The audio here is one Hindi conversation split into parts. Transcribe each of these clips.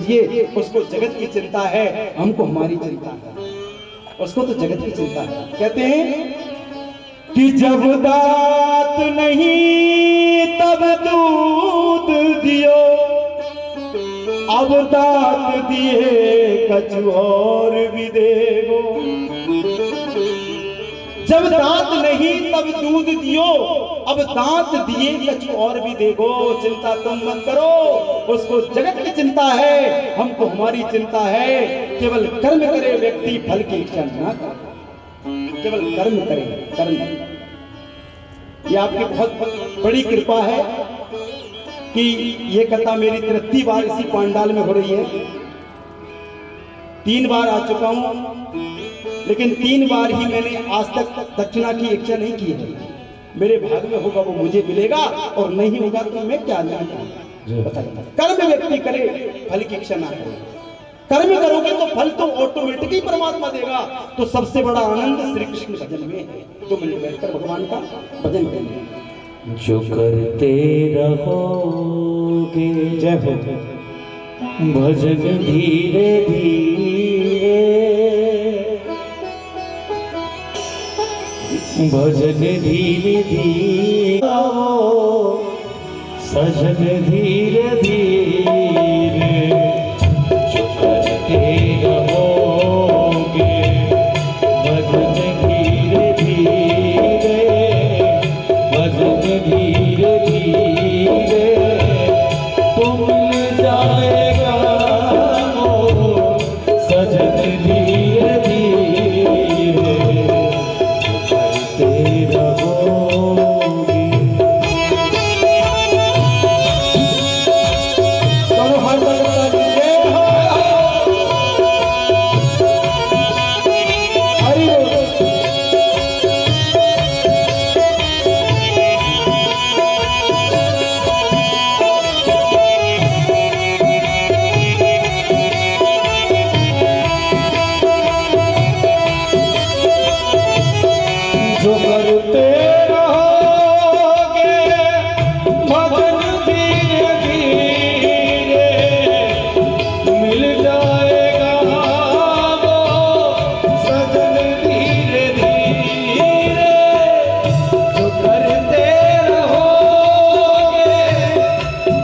समझिए उसको जगत की चिंता है, हमको हमारी चिंता है, उसको तो जगत की चिंता है। कहते हैं कि जब दांत नहीं तब दूध दियो, अब दांत दिए कछु और भी देगो। जब दांत नहीं तब दूध दियो, अब दांत दिए कछु और भी देगो। चिंता तुम मत करो, उसको जगत की चिंता है, हमको हमारी चिंता है। केवल कर्म करे व्यक्ति, फल की इच्छा ना करे, केवल कर्म करे, कर्म। ये आपकी बहुत बड़ी कृपा है कि ये कथा मेरी 33 बार इसी पांडाल में हो रही है। 3 बार आ चुका हूं, लेकिन 3 बार ही मैंने आज तक दक्षिणा की इच्छा नहीं की है। मेरे भाग में होगा वो मुझे मिलेगा, और नहीं होगा तो मैं क्या जानता। कर्म व्यक्ति करे, फल की इच्छा ना करे। कर्म करोगे तो फल तो ऑटोमेटिक ही परमात्मा देगा। तो सबसे बड़ा आनंद श्री कृष्ण भजन में है। 2 मिनट बैठकर भगवान का भजन करेंगे। जो करते रहोगे जय हो भजन धीरे धीरे, भजन धीरे धीरे, सजन धीरे धीरे। जो करते रहोगे भजन धीरे धीरे, भजन धीरे धीरे, तो मिल जाएगा वो सजन धीरे धीरे। करते रहोगे। दोनों हाथ पकड़कर जय हो, हरि बोल। जो करते रहोगे भजन धीरे धीरे, मिल जाएगा वो सजन धीरे धीरे। जो करते रहोगे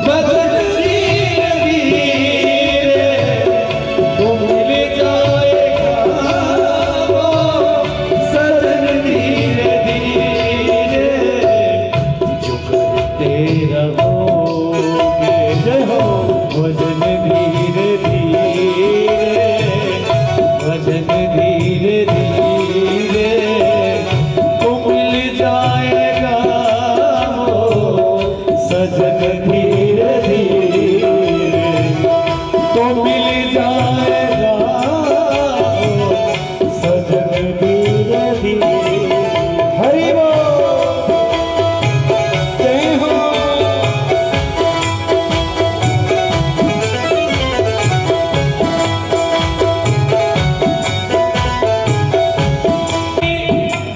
भजन धीरे धीरे, तो मिल जाएगा वो सजन धीरे धीरे। जो करते रहोगे जय हो भजन धीरे धीरे, भजन धीरे धीरे, तो मिल जाएगा वो सजन धीरे धीरे, तो मिल जाएगा वो सजन धीरे धीरे। हरि बोल, जय हो।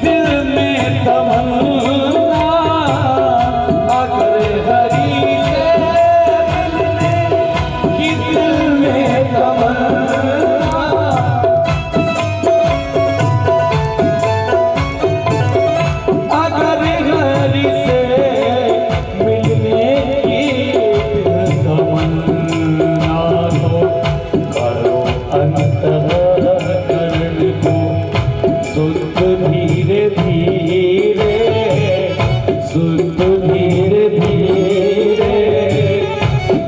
दिल में तमन्ना अगर हरि से मिलने की, दिल में तमन्ना अगर हरि से मिलने की, दिल तमन्ना हो करो अंतःकरण को शुद्ध धीरे धीरे, शुद्ध धीरे धीरे,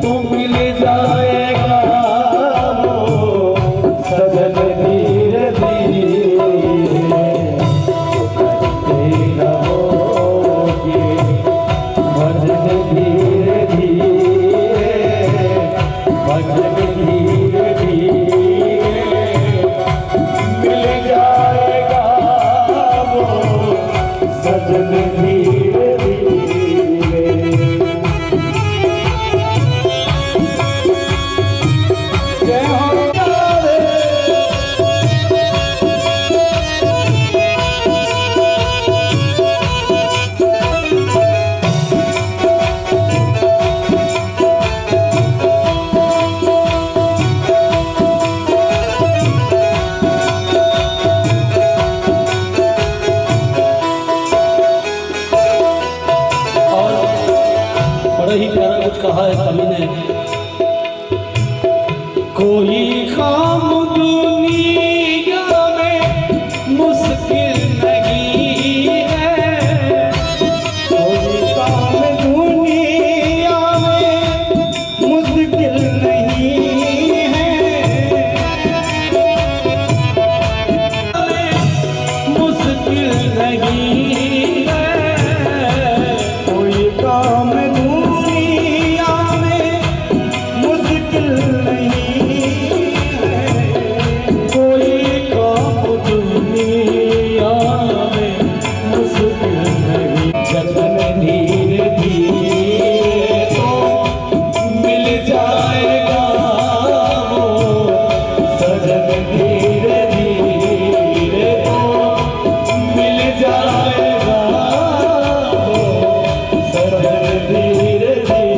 तो मिल जाएगा वो सजन धीरे धीरे। करते रहोगे भजन धीरे धीरे, भजन धीरे धीरे, मिल जाएगा वो सजन धीरे धीरे। जय हो। कोई काम दुनिया में मुश्किल नहीं है, कोई काम दुनिया में मुश्किल नहीं है, मुश्किल नहीं है, कोई काम दुनिया में मुश्किल नहीं है, कोई काम दुनिया में मुश्किल नहीं। जतन धीरे धीरे तो मिल जाएगा वो सजन, धीरे धीरे तो मिल जाएगा वो सजन, धीरे धीरे।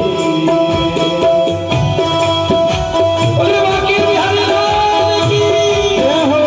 बोले बाकी बिहारी लाल की जय हो।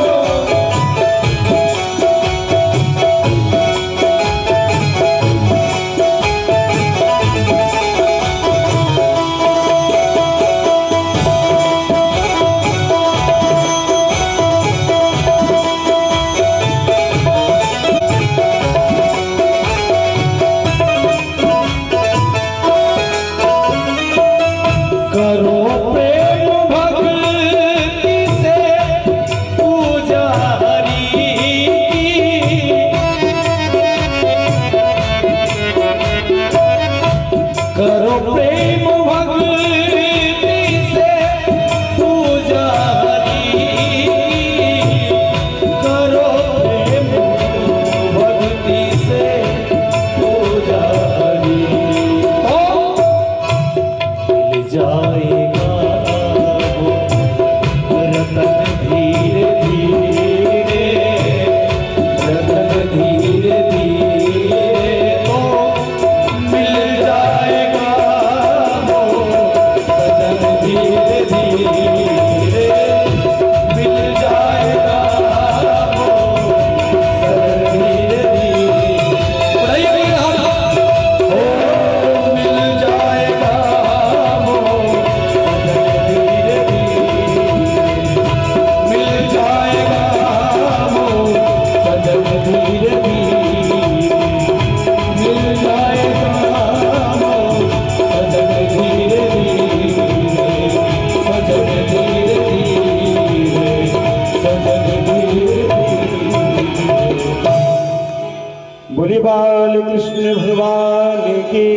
करो प्रेम भक्ति से पूजा हरि की, करो प्रेम भक्ति से पूजा हरि की, करो प्रेम भक्ति से पूजा हरि की। जाएगा वो रतन धीरे धीरे, रतन धीरे धीरे तो मिल जाएगा वो सजन, धीरे धीरे मिल जाएगा वो सजन, धीरे धीरे। बढ़ाइए हाथ। ओ मिल जाएगा बोली बाल कृष्ण भगवान की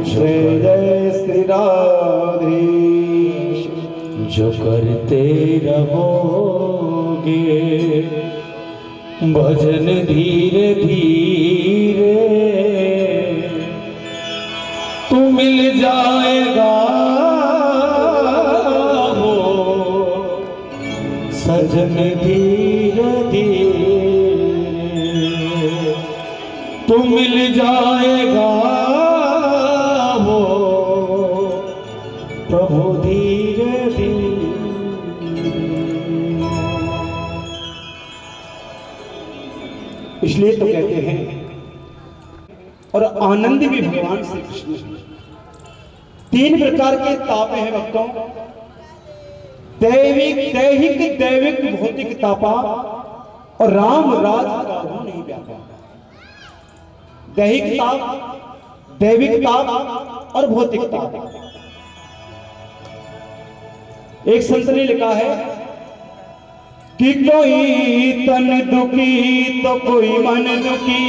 जय, जय श्री राधे। जो करते रहोगे भजन धीरे धीरे तो मिल जाएगा वो सजन, धीरे धीरे तो मिल जाएगा वो प्रभु, धीरे धीरे। इसलिए तो कहते हैं, और आनंद भी भगवान श्री कृष्ण है। 3 प्रकार के ताप हैं भक्तों, दैविक, दैहिक, दैविक, भौतिक तापा, और राम राज का नहीं व्यापा। दैहिक ताप, दैविक ताप और भौतिक ताप। एक संत ने लिखा है कि कोई तन दुखी तो कोई मन दुखी,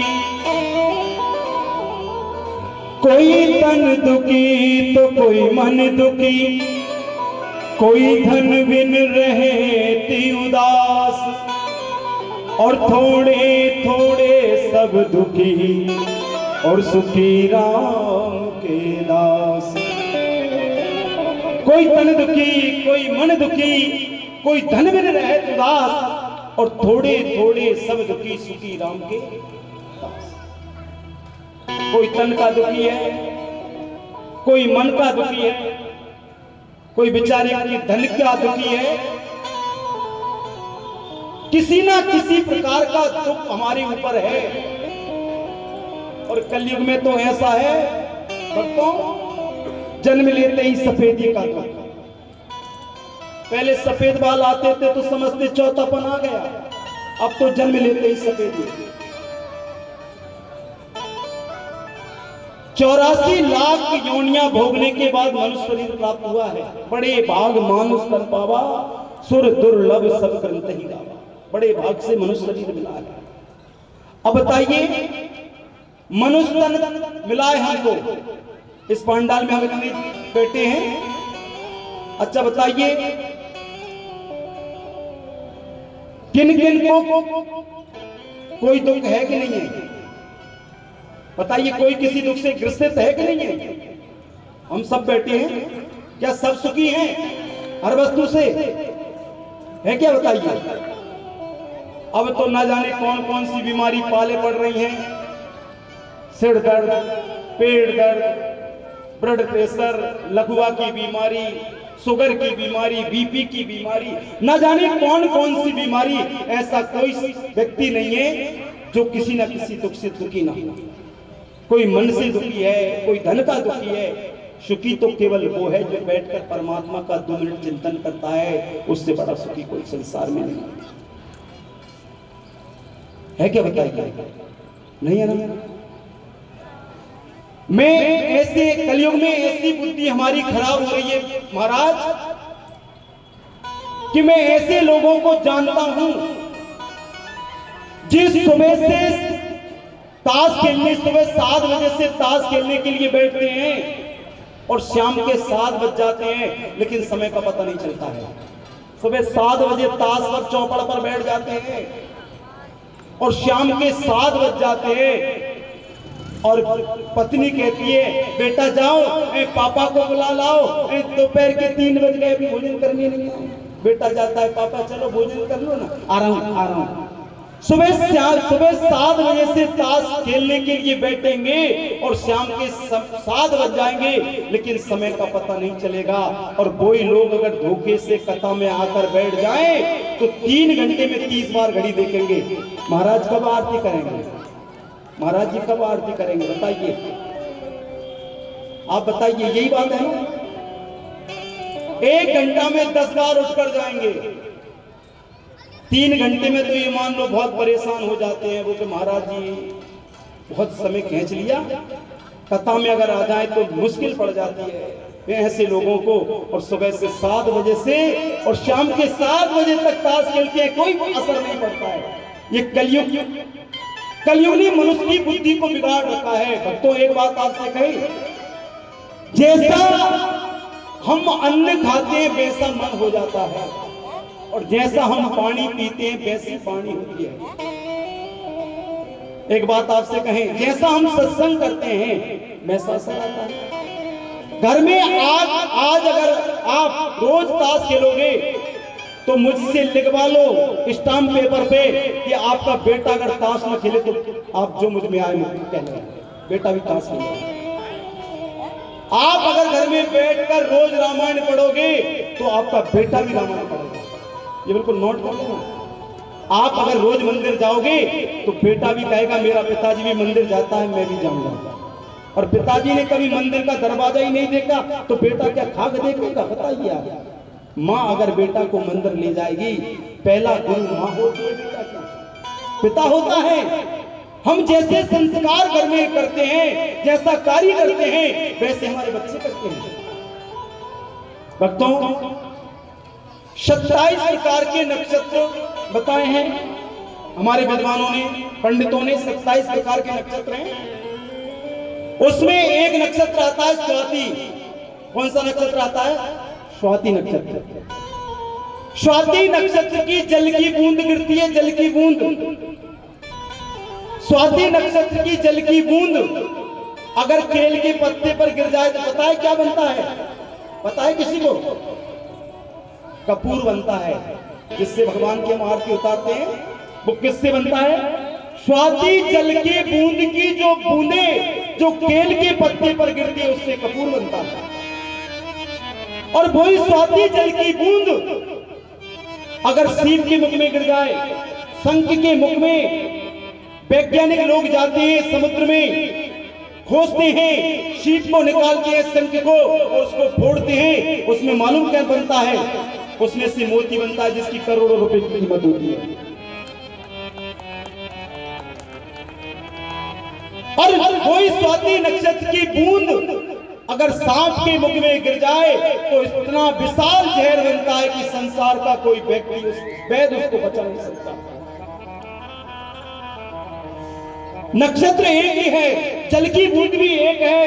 कोई तन दुखी तो कोई मन दुखी, कोई धन बिन रहती उदास, और थोड़े थोड़े सब दुखी, और सुखी राम के दास। कोई तन दुखी, कोई मन दुखी, कोई धन बिन रहत उदास, और थोड़े थोड़े सब दुखी, सुखी राम के दास। कोई तन का दुखी है, कोई मन का दुखी है, कोई बेचारे की धन का दुखी है। किसी ना किसी प्रकार का दुख हमारे ऊपर है। और कलयुग में तो ऐसा है भक्तों, जन्म लेते ही सफेदी का दुख, पहले सफेद बाल आते थे तो समझते चौथापन आ गया, अब तो जन्म लेते ही सफेद हुए। 84 लाख योनियां भोगने के बाद मनुष्य शरीर प्राप्त हुआ है। बड़े भाग मानुष तन पावा, सुर दुर्लभ सब ग्रंथ ही गावा। बड़े भाग से मनुष्य शरीर मिला है। अब बताइए, मनुष्य तन मिला है हमको, इस पंडाल में हम इतने बैठे हैं। अच्छा बताइए, किन किन को कोई दुख है कि नहीं है? बताइए, कोई किसी दुख से ग्रसित है कि नहीं है? हम सब बैठे हैं, क्या सब सुखी हैं हर वस्तु से? है क्या बताइए? अब तो ना जाने कौन कौन सी बीमारी पाले पड़ रही हैं। सिर दर्द, पेट दर्द, ब्लड प्रेशर, लकवा की बीमारी, शुगर की बीमारी, बीपी की बीमारी, ना जाने कौन कौन सी बीमारी। ऐसा कोई व्यक्ति नहीं है जो किसी ना किसी दुख से दुखी ना हो। कोई मन से दुखी है, कोई धन का दुखी है। सुखी तो केवल वो है जो बैठकर परमात्मा का 2 मिनट चिंतन करता है। उससे बड़ा सुखी कोई संसार में नहीं है। क्या बताइए? नहीं है ना? मैं ऐसे कलयुग में ऐसी बुद्धि हमारी खराब हो रही है महाराज, कि मैं ऐसे लोगों को जानता हूं जिस सुबह से ताश खेलने, सुबह 7 बजे से ताश खेलने के लिए बैठते हैं और शाम के 7 बज जाते हैं, लेकिन समय का पता नहीं चलता है। सुबह 7 बजे ताश पर चौपड़ पर बैठ जाते हैं और शाम के 7 बज जाते हैं, और पत्नी कहती है बेटा जाओ पापा को बुला लाओ, दोपहर के 3 बज गए, अभी भोजन करने नहीं आए। बेटा जाता है, पापा चलो भोजन कर लो ना, आ रहा हूं। सुबह 7 बजे से ताश खेलने के लिए बैठेंगे और शाम के 7 बज जाएंगे, लेकिन समय का पता नहीं चलेगा। और वही लोग अगर धोखे से कथा में आकर बैठ जाएं तो 3 घंटे में 30 बार घड़ी देखेंगे। महाराज कब आरती करेंगे? महाराज जी कब आरती करेंगे? बताइए, आप बताइए, यही बात है ना? 1 घंटा में 10 बार उठकर जाएंगे, 3 घंटे में तो ये मान लो बहुत परेशान हो जाते हैं वो कि महाराज जी बहुत समय खींच लिया, कथा में अगर आ जाए तो मुश्किल पड़ जाती है ऐसे लोगों को। और सुबह से 7 बजे से और शाम के 7 बजे तक ताश खेलते हैं, कोई असर नहीं पड़ता है। ये कलयुग ने मनुष्य की बुद्धि को बिगाड़ रखा है। भक्तों, एक बात आपसे कही, जैसा हम अन्न खाते हैं वैसा मन हो जाता है, और जैसा हम पानी पीते हैं वैसी पानी होती है। एक बात आपसे कहें, जैसा हम सत्संग करते हैं वैसा असर आता है। घर में आज अगर आप रोज ताश खेलोगे तो मुझसे लिखवा लो स्टाम्प पेपर पे कि आपका बेटा अगर ताश न खेले तो आप जो मुझ में आए कहना, बेटा भी ताश खेले। आप अगर घर में बैठकर रोज रामायण पढ़ोगे तो आपका बेटा भी रामायण पढ़ेगा। ये बिल्कुल नोट कर लेना। आप अगर रोज मंदिर जाओगे तो बेटा भी कहेगा मेरा पिताजी भी मंदिर जाता है, मैं भी जाऊंगा। और पिताजी ने कभी मंदिर का दरवाजा ही नहीं देखा तो बेटा क्या खाक देखेगा? बताइए आप। माँ अगर बेटा को मंदिर ले जाएगी, पहला गुरु माँ होती है, बेटा क्या पिता होता है। हम जैसे संस्कार घर में करते हैं, जैसा कार्य करते हैं, वैसे हमारे बच्चे करते हैं। भक्तों, 27 प्रकार के नक्षत्र बताए हैं हमारे विद्वानों ने, पंडितों ने। 27 प्रकार के नक्षत्र हैं। उसमें एक नक्षत्र आता है स्वाति। कौन सा नक्षत्र आता है? स्वाति नक्षत्र। स्वाति नक्षत्र की जल की बूंद गिरती है, जल की बूंद। स्वाति नक्षत्र की जल की बूंद अगर केल के पत्ते पर गिर जाए तो पता है क्या बनता है? पता है किसी को? कपूर बनता है, जिससे भगवान की हम आरती उतारते हैं। वो किससे बनता है? स्वाति जल के बूंद की जो बूंदे जो केल के पत्ते पर गिरती है उससे कपूर बनता है। और वही स्वाति जल की बूंद अगर सीप के मुख में गिर जाए, शंख के मुख में, वैज्ञानिक लोग जाते हैं समुद्र में, खोजते हैं, शीप को निकालते हैं, शंख को, और उसको फोड़ते हैं, उसमें मालूम क्या बनता है? उसमें से मोती बनता है जिसकी करोड़ों रुपए की कीमत होती है। और कोई स्वाति नक्षत्र की बूंद अगर सांप के मुख में गिर जाए तो इतना विशाल जहर बनता है कि संसार का कोई व्यक्ति वैद्य उसको बचा नहीं सकता। नक्षत्र एक ही है, जल की बूंद भी एक है।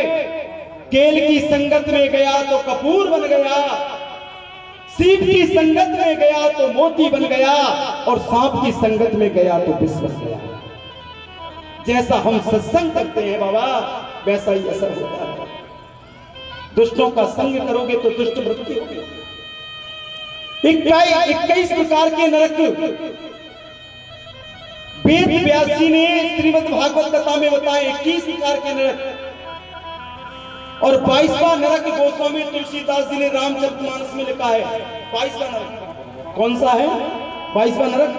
केल की संगत में गया तो कपूर बन गया, सीप की संगत में गया तो मोती बन गया, और सांप की संगत में गया तो विष बन गया। जैसा हम सत्संग करते हैं बाबा, वैसा ही असर होता है। दुष्टों का संग करोगे तो दुष्ट वृत्ति होगी। 21 प्रकार के नरक वेद व्यासी ने श्रीमद् भागवत कथा में बताए। 21 प्रकार के नरक, और 22वां नरक गोस्वामी तुलसीदास जी ने रामचरितमानस में लिखा है। 22वां नरक कौन सा है? 22वां नरक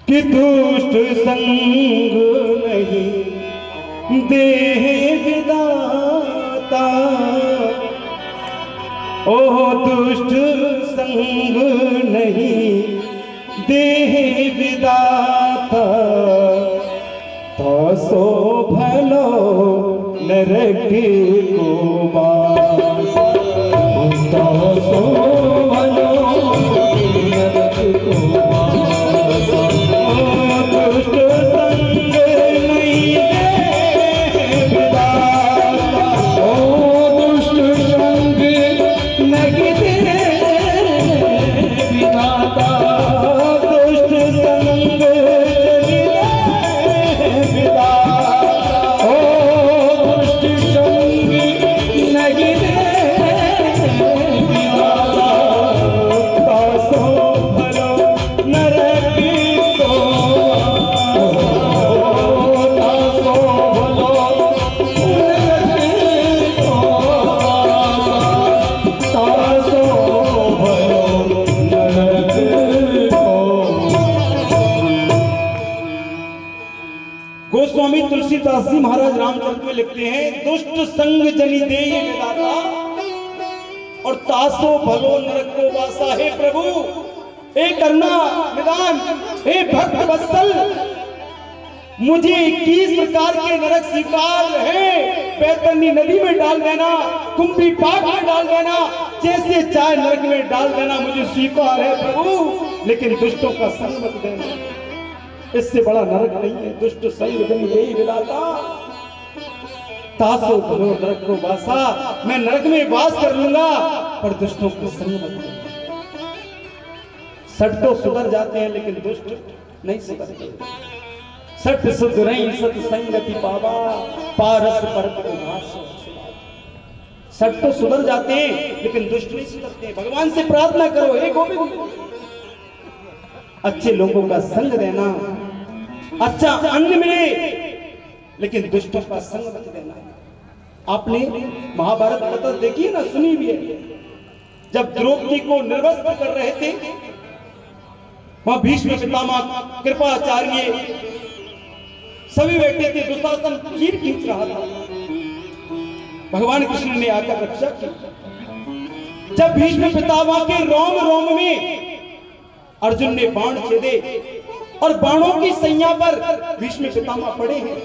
कि दुष्ट संग नहीं देह विदाता, ओ दुष्ट संग नहीं देह विदाता, तो सो भलो नरक को बास, तो सो भलो नरक को बास। दुष्ट संग नहीं देह विदाता, ओ दुष्ट संग नहीं देह विदाता, दुष्ट संग गोस्वामी तुलसीदास जी महाराज रामचरित में लिखते हैं, दुष्ट संग जनि देहि विदाता, और तासो भलो नरक को वासा। हे प्रभु, हे करुणा निदान, हे भक्त वत्सल, मुझे 21 प्रकार के नरक स्वीकार है। बैतरणी नदी में डाल देना, कुंभी पाक में डाल देना, जैसे चाहे नरक में डाल देना, मुझे स्वीकार है प्रभु, लेकिन दुष्टों का संग मत देना। इससे बड़ा नरक नहीं है। दुष्ट संग जनि देहि विदाता, तासो भलो नरक को वासा। मैं नरक में वास कर लूंगा, पर दुष्टों को संग मत देना। सट तो सुधर जाते हैं, लेकिन दुष्ट नहीं सुधरते। सट सुधरई सत संगति पावा, पारस पर प्रभास। सट तो सुधर जाते हैं, लेकिन दुष्ट नहीं सुधरते। भगवान से प्रार्थना करो, हे गोविंद, अच्छे लोगों का संग देना, अच्छा अन्न मिले, लेकिन दुष्टों का संग मत देना। आपने महाभारत कथा देखी है ना, सुनी भी है। जब द्रौपदी को निर्वस्त्र कर रहे थे, वहां भीष्म पितामह, कृपाचार्य सभी बैठे थे। दुशासन चीर खींच रहा था, भगवान कृष्ण ने आकर रक्षा की। जब भीष्म पितामह के रोम रोम में अर्जुन ने बाण छेदे और बाणों की सैया पर भीष्म पितामह पड़े हैं,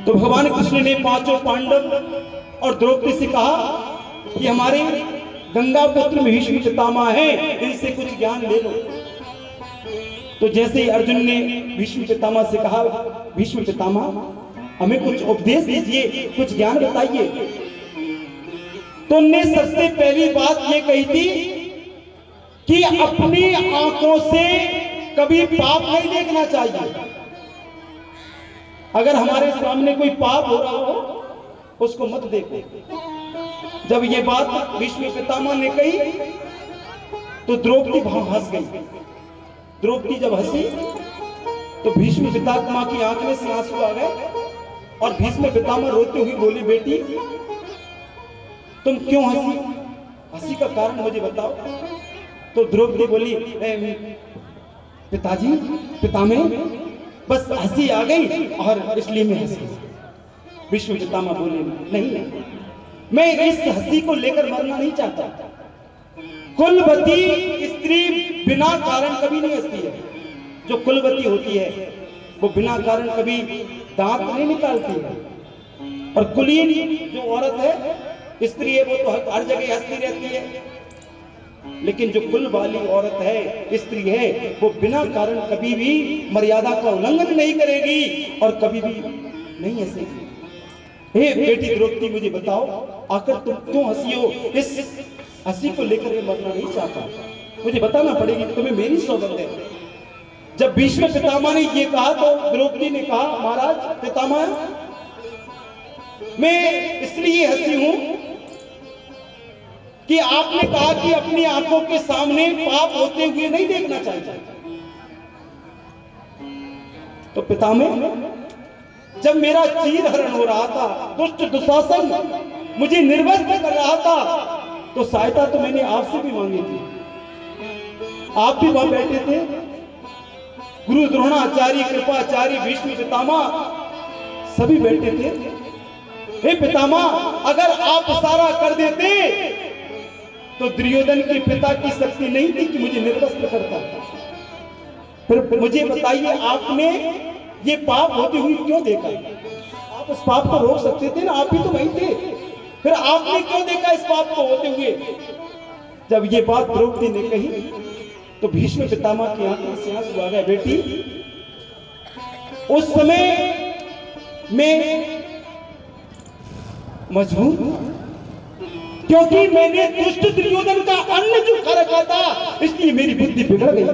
तो भगवान कृष्ण ने पांचों पांडव और द्रौपदी से कहा कि हमारे गंगा पुत्र भीष्म पितामह हैं, इनसे कुछ ज्ञान ले लो। तो जैसे ही अर्जुन ने भीष्म पितामह से कहा, भीष्म पितामह हमें कुछ उपदेश दीजिए, कुछ ज्ञान बताइए, तो उनने सबसे पहली बात ये कही थी कि अपनी आंखों से कभी पाप नहीं देखना चाहिए। अगर हमारे सामने कोई पाप हो रहा हो, उसको मत देखो। जब ये बात भीष्म पितामह ने कही, तो द्रौपदी हंस गई। द्रौपदी जब हंसी, तो भीष्म पितामह की आंख में से आंसू आ गए, और भीष्म पितामह रोते हुए बोले, बेटी तुम क्यों हंसी? हंसी का कारण मुझे बताओ। तो द्रौपदी बोली, पिताजी, पितामह, बस हंसी आ गई और इसलिए मैं हंसी। भीष्म पितामह बोले, नहीं, मैं इस हंसी को लेकर मरना नहीं चाहता। कुलवती स्त्री बिना कारण कभी नहीं हंसती है। जो कुलवती होती है वो बिना कारण कभी दांत नहीं निकालती है। और कुलीन जो औरत है, स्त्री है, वो तो हर जगह हंसती रहती है। लेकिन जो कुल वाली औरत है, स्त्री है, वो बिना कारण कभी भी मर्यादा का उल्लंघन नहीं करेगी और कभी भी नहीं हंसेगी। हे बेटी द्रौपदी, मुझे बताओ, आखिर तुम क्यों हंसी हो? इस हंसी को लेकर मैं मरना नहीं चाहता। मुझे बताना पड़ेगी, तुम्हें मेरी सौगंध है। जब भीष्म पितामह ने ये कहा तो द्रौपदी ने कहा, महाराज पितामह, मैं इसलिए हंसी हूं कि आपने कहा कि अपनी आंखों के सामने पाप होते हुए नहीं देखना चाहिए। तो पितामह, जब मेरा चीर हरण हो रहा था, दुष्ट दुशासन मुझे निर्वस्त्र कर रहा था, तो सहायता तो मैंने आपसे भी मांगी थी। आप भी वहां बैठे थे। गुरु द्रोणाचार्य, कृपाचार्य, भीष्म पितामह सभी बैठे थे। हे पितामह, अगर आप इशारा कर देते तो दुर्योधन के पिता की शक्ति नहीं थी कि मुझे निर्वस्त्र करता। फिर मुझे बताइए, आपने ये पाप होती हुई क्यों देखा? आप उस पाप को रोक सकते थे ना, आप भी तो वही थे। फिर आपने क्यों देखा इस पाप को होते हुए? जब ये बात द्रौपदी ने कही तो भीष्म पितामह की आंखों से आंसू आ गए। बेटी, उस समय मैं मजबूर हूं, क्योंकि मैंने दुष्ट दुर्योधन का अन्न जो खा रखा था, इसलिए मेरी बुद्धि बिगड़ गई।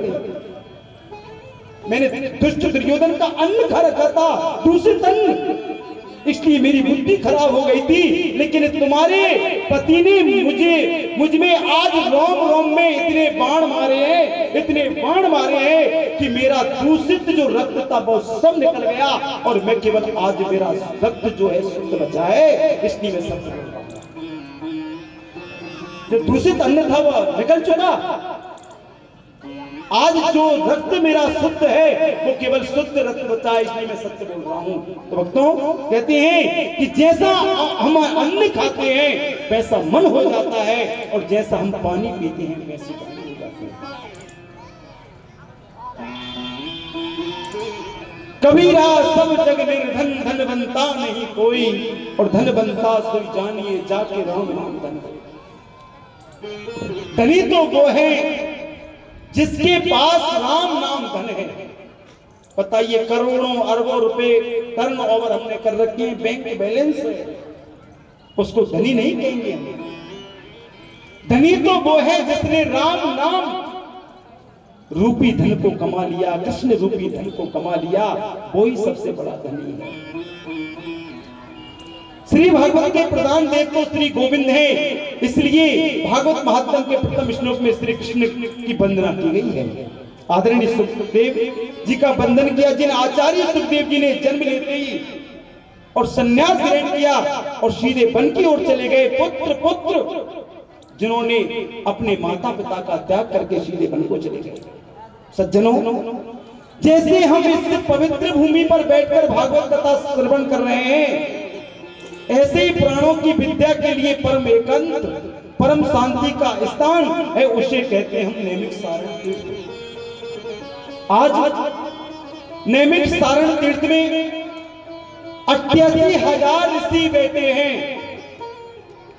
मैंने दुष्ट दुर्योधन का अन्न खा रखा था, दूषित अन्न, इसलिए मेरी बुद्धि खराब हो गई थी। लेकिन तुम्हारे पति ने मुझ में आज रोम रोम में इतने बाण मारे हैं, इतने बाण मारे हैं कि मेरा दूषित जो रक्त था वो सब निकल गया, और मैं केवल आज मेरा रक्त जो है शुद्ध बचा है, इसलिए मैं सब जो दूषित अन्न था वो निकल चुका। आज जो रक्त मेरा शुद्ध है वो केवल शुद्ध रक्त बचा है, इसलिए मैं सत्य बोल रहा हूं। तो भक्तों, कहते हैं कि जैसा हम अन्न खाते हैं वैसा मन हो जाता है, और जैसा हम पानी पीते हैं वैसे पानी हो जाते हैं। कबीरा सब जग निर्धन, धन बनता नहीं कोई, और धन बनता सोई जानिए जाके राम नाम धन। धनी तो वो है जिसके पास राम नाम धन है। बताइए, करोड़ों अरबों रुपए टर्न ओवर हमने कर रखे हैं, बैंक बैलेंस है, उसको धनी नहीं कहेंगे हम। धनी तो वो है जिसने राम नाम रूपी धन को कमा लिया, कृष्ण रूपी धन को कमा लिया, वो ही सबसे बड़ा धनी है। श्री भागवत के प्रधान देव तो श्री गोविंद है, इसलिए भागवत महात्म के प्रथम श्लोक में श्री कृष्ण की वंदना की गई है। आदरणीय सुखदेव जी का वंदन किया, जिन आचार्य सुखदेव जी ने जन्म लेते ही और संन्यास ग्रहण किया और सीधे वन की ओर चले गए। पुत्र पुत्र जिन्होंने अपने माता पिता का त्याग करके सीधे वन को चले गए। सज्जनों, जैसे हम इस पवित्र भूमि पर बैठकर भागवत कथा श्रवण कर रहे हैं, ऐसे ही प्राणों की विद्या के लिए परम एकांत, परम शांति का स्थान है, उसे कहते हैं हम नैमिष सारण तीर्थ। आज नैमिष सारण तीर्थ में 88,000 ऋषि बैठे हैं,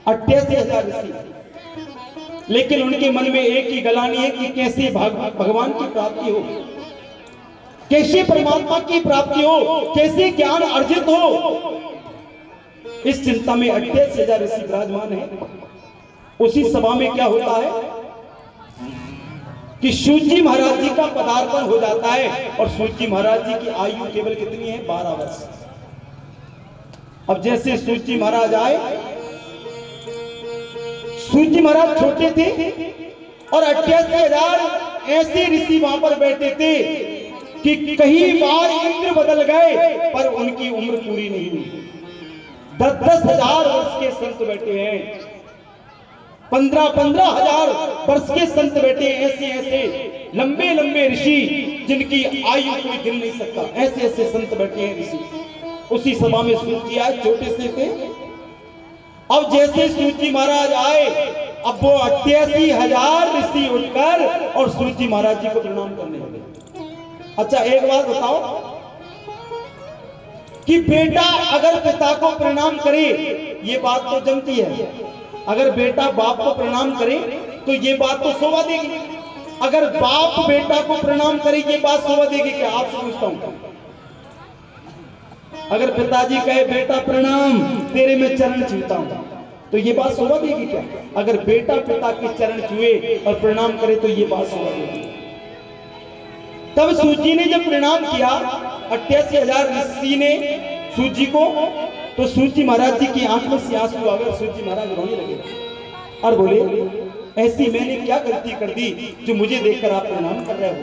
88,000 ऋषि। लेकिन उनके मन में एक ही गलानी है कि कैसे भगवान की प्राप्ति हो, कैसे परमात्मा की प्राप्ति हो, कैसे ज्ञान अर्जित हो। इस चिंता में 88,000 ऋषि विराजमान है। उसी सभा में क्या होता है कि सूत जी महाराज जी का पदार्पण हो जाता है, और सूत जी महाराज जी की आयु केवल कितनी है? 12 वर्ष। अब जैसे सूत जी महाराज आए, सूत जी महाराज छोटे थे और 88,000 ऐसे ऋषि वहां पर बैठे थे कि कई बार इंद्र बदल गए पर उनकी उम्र पूरी नहीं हुई। 10,000 वर्ष के संत बैठे हैं, 15,000 वर्ष के संत बैठे हैं। ऐसे ऐसे लंबे लंबे ऋषि जिनकी आयु कोई गिन नहीं सकता, ऐसे ऐसे संत बैठे हैं ऋषि। उसी सभा में सूत जी आए, छोटे से थे, अब जैसे सूची महाराज आए, अब वो 88,000 ऋषि उठकर और सूची महाराज जी को प्रणाम करने लगे। अच्छा एक बात बताओ कि बेटा अगर पिता को प्रणाम करे, ये बात तो जमती है। अगर बेटा बाप को प्रणाम करे तो ये बात तो शोभा देगी। अगर बाप बेटा को प्रणाम करे ये बात शोभा देगी क्या? आपसे पूछता हूं। अगर पिताजी कहे बेटा प्रणाम, तेरे में चरण छूता हूं, तो ये बात शोभा देगी क्या? अगर बेटा पिता के चरण छुए और प्रणाम करे तो ये बात शोभा देगी। तब सूजी ने जब प्रणाम किया 88,000 ऋषि ने सूजी को, तो सूजी महाराज जी की आंख में से आंसू आ गए। सूजी महाराज रोने लगे और बोले, ऐसी मैंने क्या गलती कर दी जो मुझे देखकर आप प्रणाम कर रहे हो?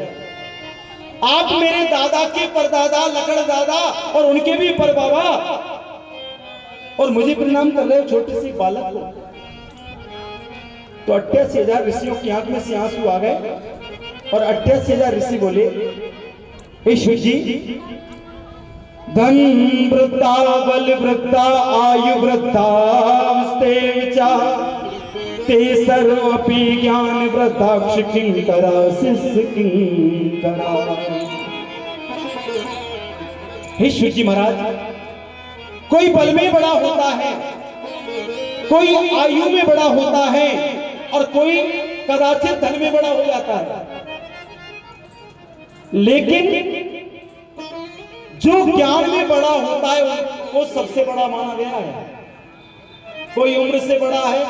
आप मेरे दादा के परदादा लकड़ दादा और उनके भी परबाबा, और मुझे प्रणाम कर रहे हो छोटे से बालक को। तो 88,000 ऋषियों की आंख में से आंसू आ गए और 88,000 ऋषि बोले, हे शिव जी, धन वृद्धा बल वृद्धा आयु वृद्धा ते सर्वपि ज्ञान वृद्धाक्ष किंकरा शिष्य किंकरा। हे शिव जी महाराज, कोई बल में बड़ा होता है, कोई आयु में बड़ा होता है और कोई कदाचित धन में बड़ा हो जाता है, लेकिन जो ज्ञान में बड़ा होता है वो सबसे बड़ा माना गया है। कोई उम्र से बड़ा है,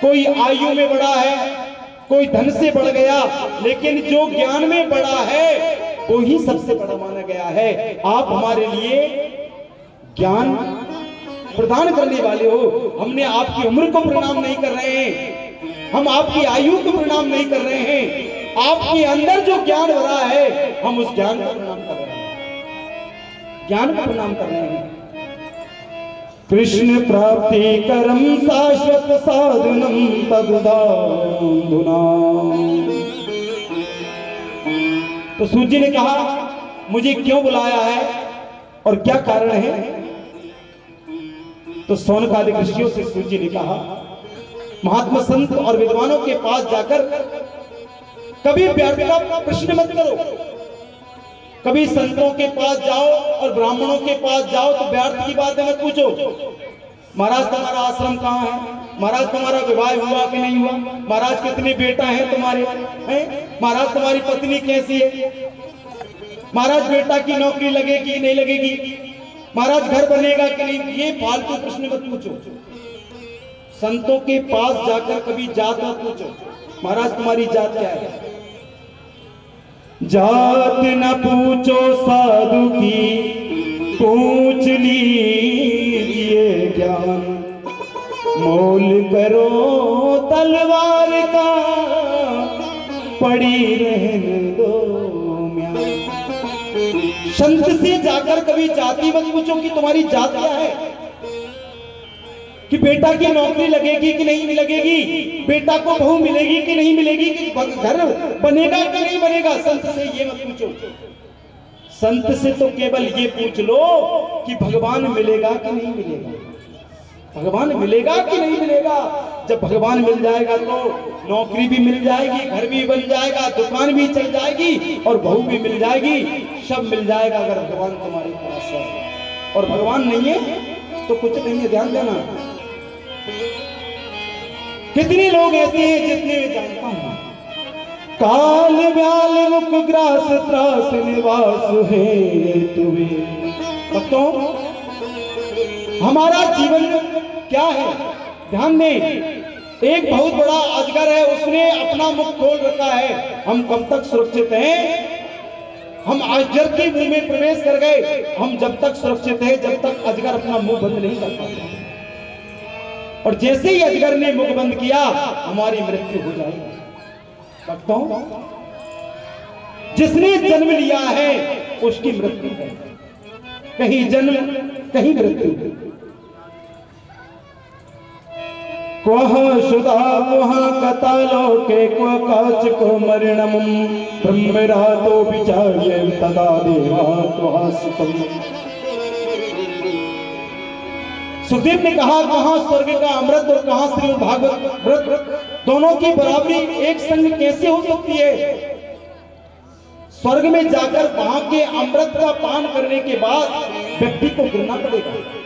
कोई आयु में बड़ा है, कोई धन से बढ़ गया, लेकिन जो ज्ञान में बड़ा है वो ही सबसे बड़ा माना गया है। आप हमारे लिए ज्ञान प्रदान करने वाले हो। हमने आपकी उम्र को प्रणाम नहीं कर रहे हैं, हम आपकी आयु को प्रणाम नहीं कर रहे हैं, आपके अंदर जो ज्ञान भरा है हम उस ज्ञान को प्रणाम कर रहे हैं, ज्ञान को प्रणाम कर रहे हैं। कृष्ण प्राप्ति करम शाश्वत साधनम तदुदाधुना। तो सूजी ने कहा, मुझे क्यों बुलाया है और क्या कारण है? तो सौनकादिक ऋषियों से सूजी ने कहा, महात्मा संत और विद्वानों के पास जाकर कभी व्यर्थ का प्रश्न मत करो। कभी संतों के पास जाओ और ब्राह्मणों के पास जाओ तो व्यर्थ की बातें मत पूछो। महाराज तुम्हारा आश्रम कहाँ है? महाराज तुम्हारा विवाह हुआ कि नहीं हुआ? महाराज कितने बेटा हैं तुम्हारे हैं? महाराज तुम्हारी पत्नी कैसी है? महाराज बेटा की नौकरी लगेगी नहीं लगेगी? महाराज घर बनेगा कि नहीं? ये फालतू प्रश्न मत पूछो। संतों के पास जाकर कभी जात मत पूछो, महाराज तुम्हारी जात क्या है? जात न पूछो साधु की, पूछ लीजिए ज्ञान, मोल करो तलवार का, पड़ी रहने दो म्यान। संत से जाकर कभी जाति मत पूछो कि तुम्हारी जात क्या है, कि बेटा की नौकरी लगेगी कि नहीं लगेगी, बेटा को बहू मिलेगी कि नहीं मिलेगी, कि घर बनेगा कि नहीं बनेगा। संत से ये मत पूछो। संत से तो केवल ये पूछ लो कि भगवान मिलेगा कि नहीं मिलेगा, भगवान मिलेगा कि नहीं मिलेगा। जब भगवान मिल जाएगा तो नौकरी भी मिल जाएगी, घर भी बन जाएगा, दुकान भी चल जाएगी और बहू भी मिल जाएगी, सब मिल जाएगा अगर भगवान तुम्हारे पास है। और भगवान नहीं है तो कुछ नहीं है, ध्यान देना। कितने लोग ऐसे हैं जितने मैं जानता हूं, काल व्याल मुख ग्रास त्रास निवास है तुम्हें। भक्तों, हमारा जीवन क्या है? ध्यान दें, एक बहुत बड़ा अजगर है, उसने अपना मुख खोल रखा है। हम कब तक सुरक्षित हैं? हम अजगर के मुंह में प्रवेश कर गए। हम जब तक सुरक्षित हैं जब तक अजगर अपना मुंह बंद नहीं कर पाता, और जैसे ही अजगर ने मुख बंद किया हमारी मृत्यु हो जाएगी। भक्तों, जिसने जन्म लिया है उसकी मृत्यु है, कहीं जन्म कहीं मृत्यु। क्वः शुदा क्वः कतालोके क्व काच को मरणम ब्रह्मरातो विचार्य तदा देवा त्वः सुतम। सुखदेव ने कहा कहां स्वर्ग का अमृत और कहां श्रीमद् भागवत व्रत, दोनों की बराबरी एक संग कैसे हो सकती है? स्वर्ग में जाकर वहां के अमृत का पान करने के बाद व्यक्ति को गिरना पड़ेगा।